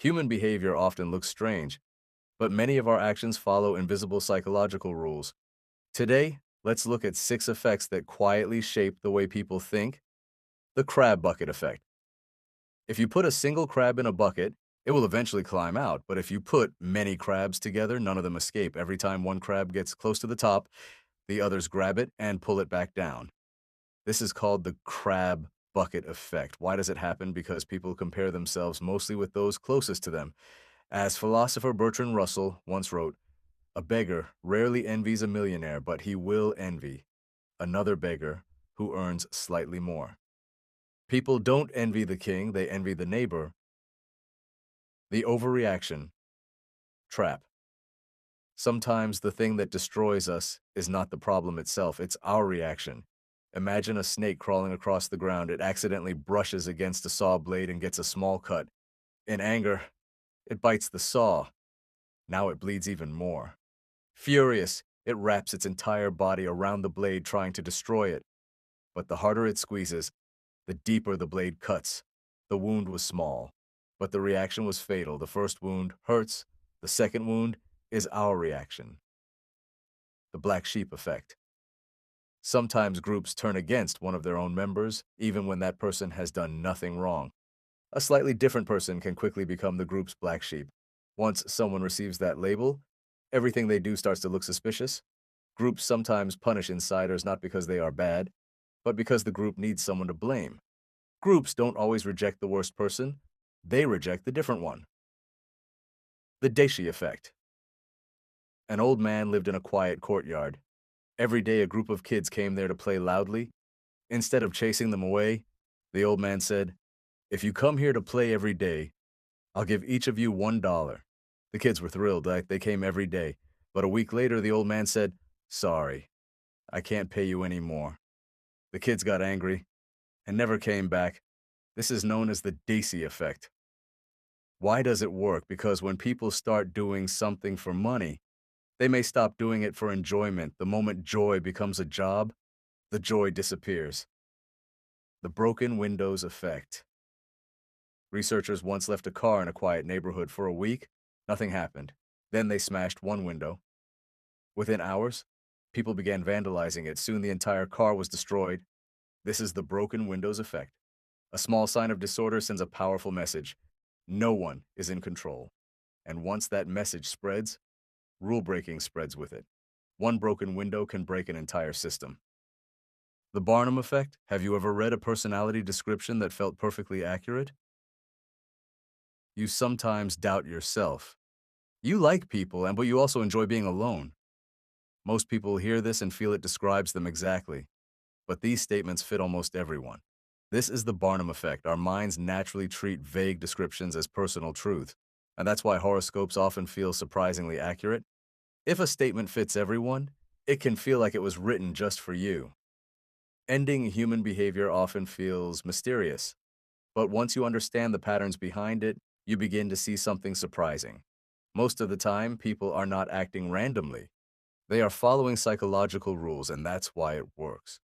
Human behavior often looks strange, but many of our actions follow invisible psychological rules. Today, let's look at 6 effects that quietly shape the way people think. The crab bucket effect. If you put a single crab in a bucket, it will eventually climb out, but if you put many crabs together, none of them escape. Every time one crab gets close to the top, the others grab it and pull it back down. This is called the crab bucket effect. Why does it happen? Because people compare themselves mostly with those closest to them. As philosopher Bertrand Russell once wrote, "A beggar rarely envies a millionaire, but he will envy another beggar who earns slightly more." People don't envy the king, they envy the neighbor. The overreaction trap. Sometimes the thing that destroys us is not the problem itself, it's our reaction. Imagine a snake crawling across the ground. It accidentally brushes against a saw blade and gets a small cut. In anger, it bites the saw. Now it bleeds even more. Furious, it wraps its entire body around the blade trying to destroy it. But the harder it squeezes, the deeper the blade cuts. The wound was small, but the reaction was fatal. The first wound hurts. The second wound is our reaction. The black sheep effect. Sometimes groups turn against one of their own members, even when that person has done nothing wrong. A slightly different person can quickly become the group's black sheep. Once someone receives that label, everything they do starts to look suspicious. Groups sometimes punish insiders not because they are bad, but because the group needs someone to blame. Groups don't always reject the worst person, they reject the different one. The Deci Effect. An old man lived in a quiet courtyard. Every day a group of kids came there to play loudly. Instead of chasing them away, the old man said, "If you come here to play every day, I'll give each of you $1." The kids were thrilled, like they came every day. But a week later, the old man said, "Sorry, I can't pay you any more." The kids got angry and never came back. This is known as the Deci Effect. Why does it work? Because when people start doing something for money, they may stop doing it for enjoyment. The moment joy becomes a job, the joy disappears. The broken windows effect. Researchers once left a car in a quiet neighborhood for a week. Nothing happened. Then they smashed one window. Within hours, people began vandalizing it. Soon the entire car was destroyed. This is the broken windows effect. A small sign of disorder sends a powerful message. No one is in control. And once that message spreads, rule breaking spreads with it. One broken window can break an entire system. The Barnum Effect. Have you ever read a personality description that felt perfectly accurate? You sometimes doubt yourself. You like people, but you also enjoy being alone. Most people hear this and feel it describes them exactly. But these statements fit almost everyone. This is the Barnum Effect. Our minds naturally treat vague descriptions as personal truth, and that's why horoscopes often feel surprisingly accurate. If a statement fits everyone, it can feel like it was written just for you. Ending human behavior often feels mysterious, but once you understand the patterns behind it, you begin to see something surprising. Most of the time, people are not acting randomly. They are following psychological rules, and that's why it works.